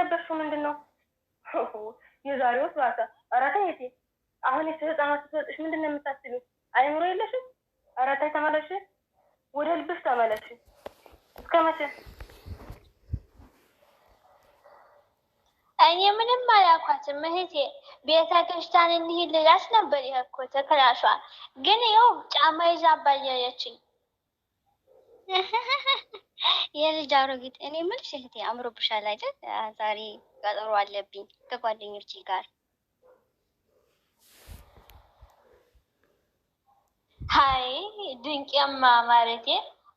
የለበሽው ምንድነው? የዛሬው ባሰ። ኧረ ተይ እቴ፣ አሁን ህፃናት ስትወጥሽ ምንድነው የምታስቢው? አይምሮ የለሽም? ኧረ ተይ ተመለሽ፣ ወደ ልብሽ ተመለሽ። እስከ መቼ? እኔ ምንም አላልኳትም እህቴ። ቤተ ክርስቲያን እንሂድ ልላት ነበር የሄድኩት ክላሷ፣ ግን ይኸው ጫማ ይዛ አባየረችኝ። የልጅ አሮጊት። እኔ የምልሽ እህቴ አምሮብሻል አይደል? ዛሬ ቀጠሮ አለብኝ ከጓደኞቼ ጋር። ሀይ ድንቅማ ማለቴ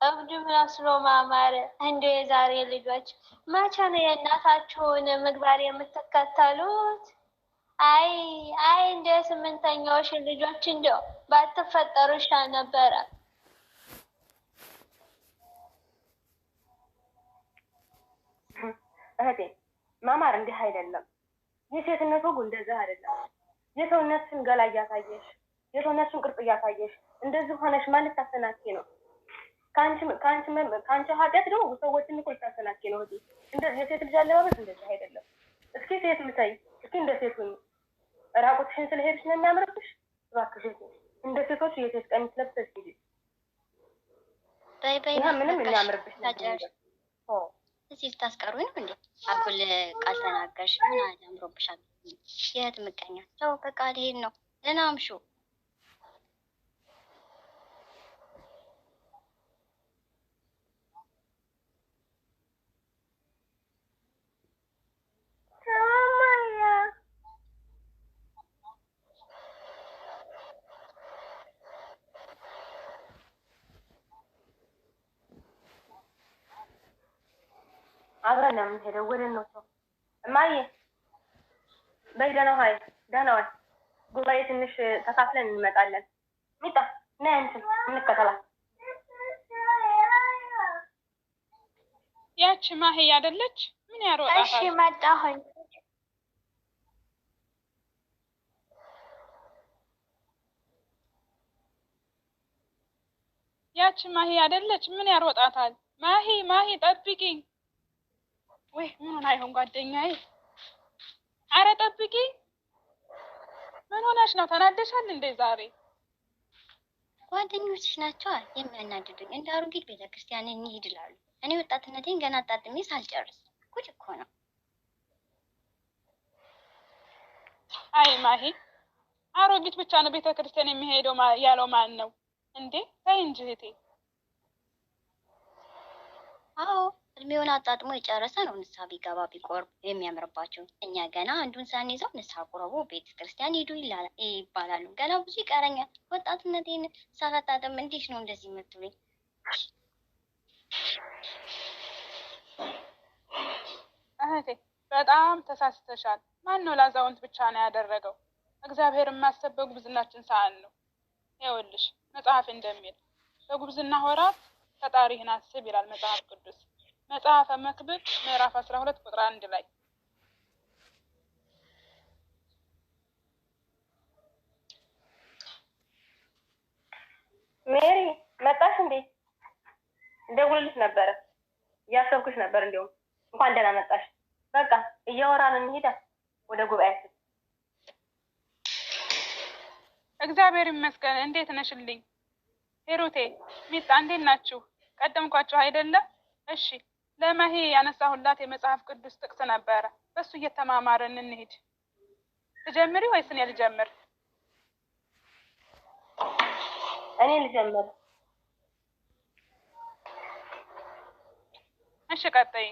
እብድ መስሎ ማማር። እንደው የዛሬ ልጆች መቼ ነው የእናታችሁን ምግባር የምትከተሉት? አይ እንደ ስምንተኛዎች ልጆች እንደው ባትፈጠሩ ይሻል ነበረ። እህቴ ማማር እንዲህ አይደለም። የሴትነት ወጉ እንደዚህ አይደለም። የሰውነትሽን ገላ እያሳየሽ፣ የሰውነትሽን ቅርጽ እያሳየሽ እንደዚህ ሆነሽ ማለት ታሰናኪ ነው። ከአንቺ ኃጢአት ደግሞ ሰዎችን እኮ ልታሰናኪ ነው። እህቴ እንደዚህ የሴት ልጅ አለባበስ እንደዚህ አይደለም። እስኪ ሴት ልታይ፣ እስኪ እንደ ሴት ሁኚ። ራቁትሽን ስለሄድሽ ነው የሚያምርብሽ? እባክሽ እንደ ሴቶች የሴት ቀሚስ ለብሰሽ ሂጂ። በይ ምንም የሚያምርብሽ ነገር እዚህ ልታስቀሩኝ ነው እንዴ? አጉል ቃል ተናገርሽ። ምን አለ አምሮብሻል። የእህት ምቀኛ ሰው። በቃ ልሄድ ነው። ደህና አምሹ። አብረን ነው የምንሄደው። ወደ እነሱ እማዬ በይ። ደህና ዋይ። ጉባኤ ትንሽ ተካፍለን እንመጣለን። ሚጣ ነይ አንቺም እንከተላት። ያቺ ማሂ አይደለች? ምን ያሮጣታል? እሺ መጣሁኝ። ያቺ ማሂ አይደለች? ምን ያሮጣታል? ማሂ ጠብቂኝ። ወይ ምን ሆነ አይሆን ጓደኛዬ? አረ ጠብቂ። ምን ሆነሽ ነው? ተናደሻል እንዴ ዛሬ? ጓደኞችሽ ናቸው የሚያናድዱኝ። እንደ አሮጊት ቤተክርስቲያን እንሂድ ይላሉ። እኔ ወጣትነቴን ገና አጣጥሜ ሳልጨርስ ጉድ እኮ ነው። አይ ማሂ፣ አሮጊት ብቻ ነው ቤተክርስቲያን የሚሄደው ያለው ማን ነው እንዴ? ተይ እንጂ እህቴ። አዎ እድሜውን አጣጥሞ የጨረሰ ነው ንስሐ ቢገባ ቢቆርብ የሚያምርባቸው። እኛ ገና አንዱን ሳንይዘው ንስሐ ቁረቡ፣ ቤተ ክርስቲያን ሂዱ ይባላሉ። ገና ብዙ ይቀረኛል። ወጣትነቴን ሳላጣጥም እንዴት ነው እንደዚህ የምትሉኝ? እህቴ በጣም ተሳስተሻል። ማን ነው ላዛውንት ብቻ ነው ያደረገው? እግዚአብሔርን ማሰብ በጉብዝናችን ሰዓት ነው። ይኸውልሽ መጽሐፍ እንደሚል በጉብዝና ወራት ፈጣሪህን አስብ ይላል መጽሐፍ ቅዱስ። መጽሐፈ መክብብ ምዕራፍ 12 ቁጥር 1 ላይ። ሜሪ መጣሽ እንዴ? ደውልልሽ ነበረ፣ እያሰብኩሽ ነበር። እንዲያውም እንኳን ደህና መጣሽ። በቃ እያወራን እንሂዳ ወደ ጉባኤያችን። እግዚአብሔር ይመስገን። እንዴት ነሽልኝ? ሄሩቴ፣ ሚጣ እንዴት ናችሁ? ቀደምኳችሁ አይደለም? እሺ ለማሂ ያነሳሁላት የመጽሐፍ ቅዱስ ጥቅስ ነበረ። በሱ እየተማማርን እንሂድ። ትጀምሪ ወይስ እኔ ልጀምር? እኔ ልጀምር። እሺ ቀጥይ።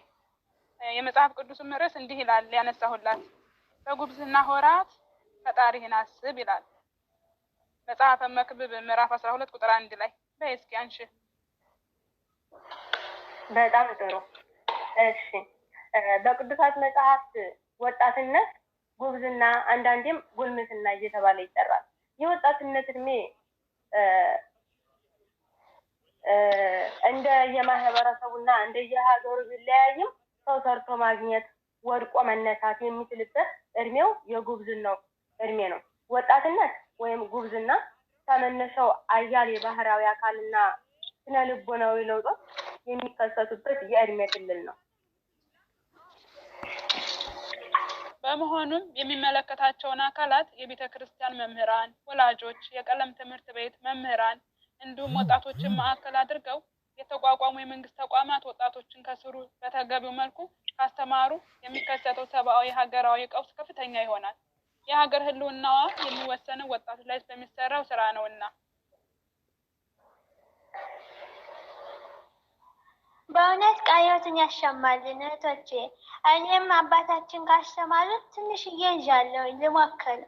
የመጽሐፍ ቅዱስም ርዕስ እንዲህ ይላል ያነሳሁላት፣ በጉብዝና ወራት ፈጣሪህን አስብ ይላል። መጽሐፈ መክብብ ምዕራፍ 12 ቁጥር 1 ላይ። በይ እስኪ አንቺ። በጣም ጥሩ። እሺ በቅዱሳት መጽሐፍት ወጣትነት፣ ጉብዝና፣ አንዳንዴም ጉልምስና እየተባለ ይጠራል። የወጣትነት እድሜ እንደ የማህበረሰቡና እንደ የሀገሩ ቢለያይም ሰው ሰርቶ ማግኘት፣ ወድቆ መነሳት የሚችልበት እድሜው የጉብዝናው እድሜ ነው። ወጣትነት ወይም ጉብዝና ከመነሻው አያሌ ባህራዊ አካልና ስነ ልቦናዊ ለውጦች የሚከሰቱበት የእድሜ ክልል ነው። በመሆኑም የሚመለከታቸውን አካላት የቤተ ክርስቲያን መምህራን፣ ወላጆች፣ የቀለም ትምህርት ቤት መምህራን እንዲሁም ወጣቶችን ማዕከል አድርገው የተቋቋሙ የመንግስት ተቋማት ወጣቶችን ከስሩ በተገቢው መልኩ ካስተማሩ የሚከሰተው ሰብአዊ ሀገራዊ ቀውስ ከፍተኛ ይሆናል። የሀገር ህልውናዋ የሚወሰነው ወጣቶች ላይ በሚሰራው ስራ ነውና። በእውነት ቃልዎትን ያሰማልን እህቶቼ። እኔም አባታችን ካስተማሩት ትንሽዬ ይዣለሁ ልሞክር።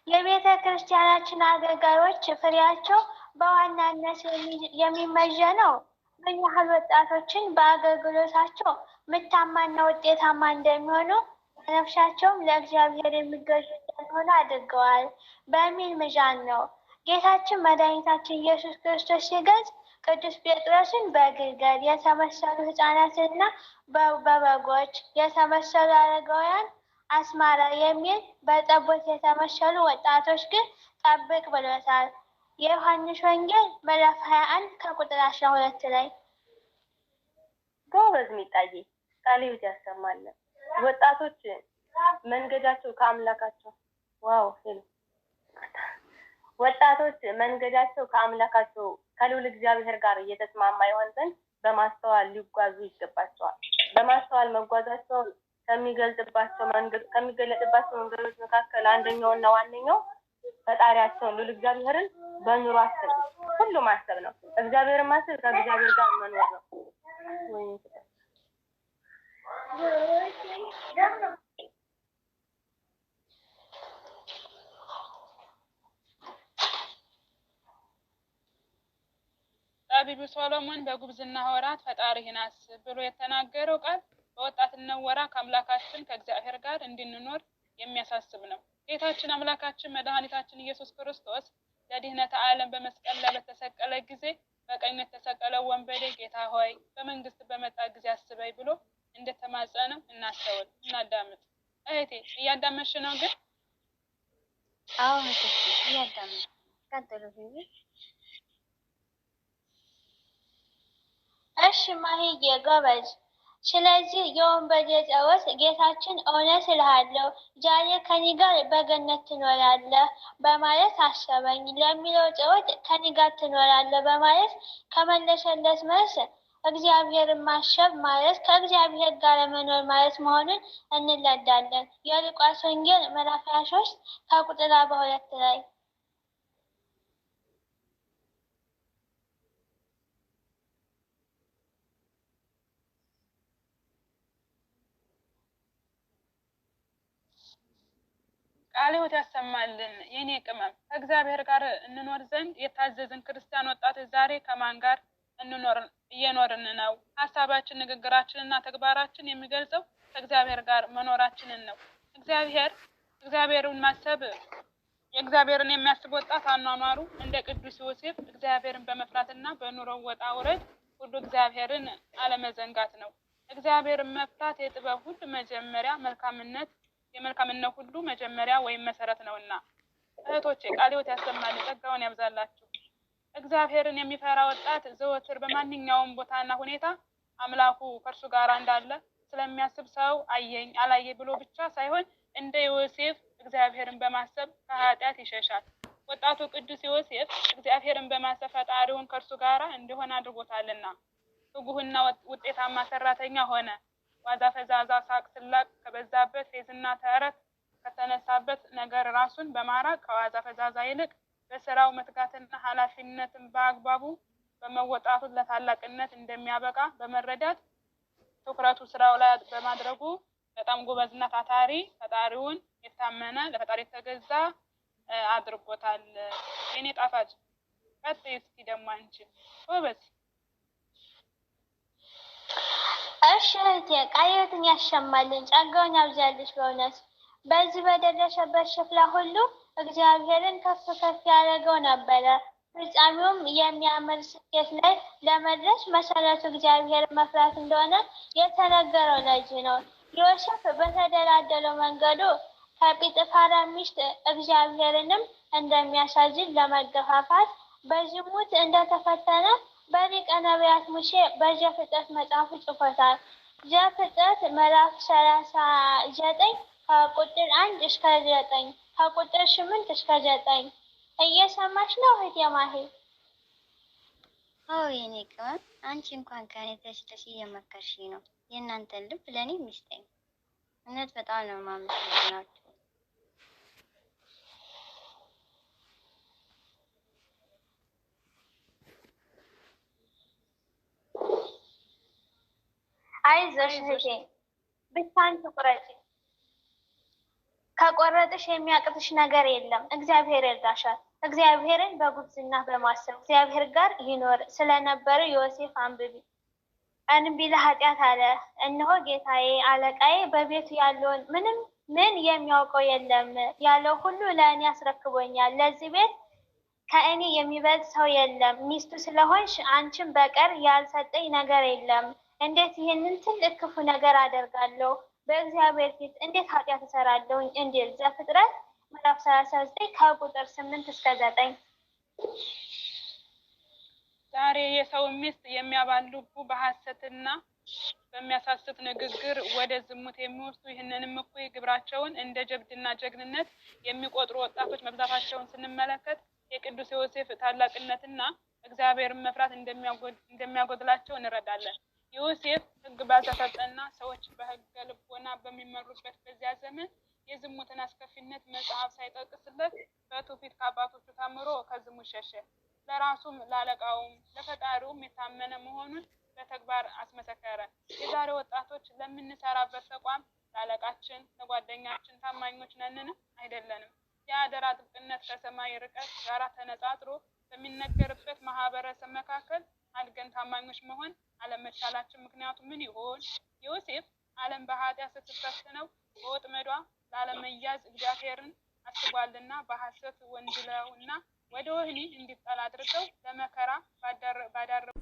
የቤተ ክርስቲያናችን አገልጋዮች ፍሬያቸው በዋናነት የሚመዘነው ምን ያህል ወጣቶችን በአገልግሎታቸው ምርታማና ውጤታማ እንደሚሆኑ በነፍሳቸውም ለእግዚአብሔር የሚገዙ እንደሆነ አድርገዋል በሚል ሚዛን ነው። ጌታችን መድኃኒታችን ኢየሱስ ክርስቶስ ሲገልጽ ቅዱስ ጴጥሮስን በግልገል የተመሰሉ ሕፃናትና በበጎች የተመሰሉ አረጋውያን አስማራ የሚል በጠቦት የተመሰሉ ወጣቶች ግን ጠብቅ ብሎታል። የዮሐንስ ወንጌል ምዕራፍ 21 ከቁጥር 12 ላይ። ጎበዝ ሚጣዬ፣ ቃልዎት ያሰማልን። ወጣቶች መንገዳቸው ከአምላካቸው ወጣቶች መንገዳቸው ከአምላካቸው ከልዑል እግዚአብሔር ጋር እየተስማማ ይሆን ዘንድ በማስተዋል ሊጓዙ ይገባቸዋል። በማስተዋል መጓዛቸው ከሚገለጥባቸው መንገዶች መካከል አንደኛውና ዋነኛው ፈጣሪያቸውን ልዑል እግዚአብሔርን በኑሯቸው ሁሉ ማሰብ ነው። እግዚአብሔርን ማሰብ ከእግዚአብሔር ጋር መኖር ነው። ጠቢቡ ሶሎሞን በጉብዝና ወራት ፈጣሪህን አስብ ብሎ የተናገረው ቃል በወጣትነት ወራት ከአምላካችን ከእግዚአብሔር ጋር እንድንኖር የሚያሳስብ ነው። ጌታችን አምላካችን መድኃኒታችን ኢየሱስ ክርስቶስ ለድህነተ ዓለም በመስቀል ላይ በተሰቀለ ጊዜ በቀኙ የተሰቀለው ወንበዴ ጌታ ሆይ በመንግስት በመጣ ጊዜ አስበኝ ብሎ እንደተማጸነው እናስተውል፣ እናዳምጥ። እህቴ እያዳመጥሽ ነው ግን? አዎ እህቴ እያዳመጥኩ ቀጥሉ። እሺ ማሂዬ ጎበዝ። ስለዚህ የወንበዴ ጸሎት ጌታችን እውነት እልሃለሁ ዛሬ ከኔ ጋር በገነት ትኖራለህ በማለት አሰበኝ ለሚለው ጸሎት ከኔ ጋር ትኖራለህ በማለት ከመለሰለት መልስ እግዚአብሔርን ማሰብ ማለት ከእግዚአብሔር ጋር መኖር ማለት መሆኑን እንረዳለን። የሉቃስ ወንጌል ምዕራፍ 23 ከቁጥር 42 ላይ። ቃልዎት ያሰማልን የኔ ቅመም። ከእግዚአብሔር ጋር እንኖር ዘንድ የታዘዝን ክርስቲያን ወጣቶች ዛሬ ከማን ጋር እየኖርን ነው? ሀሳባችን፣ ንግግራችንና ተግባራችን የሚገልጸው ከእግዚአብሔር ጋር መኖራችንን ነው። እግዚአብሔርን ማሰብ የእግዚአብሔርን የሚያስብ ወጣት አኗኗሩ እንደ ቅዱስ ዮሴፍ እግዚአብሔርን በመፍራትና በኑሮው ወጣ ውረድ ሁሉ እግዚአብሔርን አለመዘንጋት ነው። እግዚአብሔርን መፍራት የጥበብ ሁሉ መጀመሪያ የመልካምነት ሁሉ መጀመሪያ ወይም መሰረት ነውና። እህቶቼ ቃልዎት ያሰማልን፣ ጸጋውን ያብዛላችሁ። እግዚአብሔርን የሚፈራ ወጣት ዘወትር በማንኛውም ቦታና ሁኔታ አምላኩ ከእርሱ ጋር እንዳለ ስለሚያስብ ሰው አየኝ አላየ ብሎ ብቻ ሳይሆን እንደ ዮሴፍ እግዚአብሔርን በማሰብ ከኃጢአት ይሸሻል። ወጣቱ ቅዱስ ዮሴፍ እግዚአብሔርን በማሰብ ፈጣሪውን ከእርሱ ጋር እንዲሆን አድርጎታልና ትጉህና ውጤታማ ሰራተኛ ሆነ። ዋዛ ፈዛዛ፣ ሳቅ ስላቅ ከበዛበት፣ ፌዝና ተረት ከተነሳበት ነገር ራሱን በማራቅ ከዋዛ ፈዛዛ ይልቅ በስራው መትጋትና ኃላፊነትን በአግባቡ በመወጣቱ ለታላቅነት እንደሚያበቃ በመረዳት ትኩረቱ ስራው ላይ በማድረጉ በጣም ጎበዝና ታታሪ፣ ፈጣሪውን የታመነ ለፈጣሪ የተገዛ አድርጎታል። የኔ ጣፋጭ ቀጥይ እስኪ ደግሞ አንቺ ጎበዝ። እሺ እህቴ ቃልዎትን ያሰማልን፣ ጸጋውን ያብዛልሽ። በእውነት በዚህ በደረሰበት ስፍራ ሁሉ እግዚአብሔርን ከፍ ከፍ ያደረገው ነበረ። ፍጻሜውም የሚያምር ስኬት ላይ ለመድረስ መሰረቱ እግዚአብሔር መፍራት እንደሆነ የተነገረው ለዚህ ነው። ዮሴፍ በተደላደለው መንገዱ ከጲጥፋራ ሚስት እግዚአብሔርንም እንደሚያሳዝን ለመገፋፋት በዝሙት እንደተፈተነ በሊቀ ነቢያት ሙሴ በዘፍጥረት መጽሐፉ ጽፎታል። ዘፍጥረት ምዕራፍ 39 ከቁጥር 1 እስከ 9 ከቁጥር 8 እስከ 9 እየሰማሽ ነው እህቴ ማሂ? አዎ የኔ ቅመም፣ አንቺ እንኳን ከኔ ተሽተሽ እየመከርሽኝ ነው። የእናንተን ልብ ለእኔ የሚስጠኝ እውነት በጣም ነው የማመሰግናችሁ። አይዞሽ እህቴ፣ ብቻን ትቁረጪ። ከቆረጥሽ የሚያቅትሽ ነገር የለም። እግዚአብሔር ይርዳሻል። እግዚአብሔርን በጉብዝና በማሰብ እግዚአብሔር ጋር ይኖር ስለነበረ ዮሴፍ አንብቢ። እንቢ ለኃጢአት አለ፣ እነሆ ጌታዬ አለቃዬ በቤቱ ያለውን ምን የሚያውቀው የለም ያለው ሁሉ ለእኔ አስረክቦኛል። ለዚህ ቤት ከእኔ የሚበልጥ ሰው የለም። ሚስቱ ስለሆንሽ አንቺን በቀር ያልሰጠኝ ነገር የለም። እንዴት ይህንን ትልቅ ክፉ ነገር አደርጋለሁ? በእግዚአብሔር ፊት እንዴት ኃጢአት እሰራለሁኝ? እንዲል ዘፍጥረት ምዕራፍ 39 ከቁጥር 8 እስከ 9። ዛሬ የሰው ሚስት የሚያባልጉ በሐሰትና በሚያሳስት ንግግር ወደ ዝሙት የሚወስዱ ይህንንም እኩይ ግብራቸውን እንደ ጀብድና ጀግንነት የሚቆጥሩ ወጣቶች መብዛታቸውን ስንመለከት የቅዱስ ዮሴፍ ታላቅነትና እግዚአብሔርን መፍራት እንደሚያጎድላቸው እንረዳለን። ዮሴፍ ሕግ ባልተሰጠና ሰዎች በሕገ ልቦና በሚመሩበት በዚያ ዘመን የዝሙትን አስከፊነት መጽሐፍ ሳይጠቅስለት በትውፊት ከአባቶቹ ተምሮ ከዝሙት ሸሸ። ለራሱም ለአለቃውም ለፈጣሪውም የታመነ መሆኑን በተግባር አስመሰከረ። የዛሬ ወጣቶች ለምንሰራበት ተቋም፣ ለአለቃችን፣ ለጓደኛችን ታማኞች ነንን? አይደለንም። የአደራ ጥብቅነት ከሰማይ ርቀት ጋር ተነጻጽሮ በሚነገርበት ማህበረሰብ መካከል አድገን ታማኞች መሆን አለመቻላችን ምክንያቱ ምን ይሆን? ዮሴፍ ዓለም በኃጢአት ስትፈትነው በወጥመዷ ላለመያዝ እግዚአብሔርን አስቧልና በሐሰት ወንጅለውና ወደ ወህኒ እንዲጣል አድርገው ለመከራ ባዳረጉ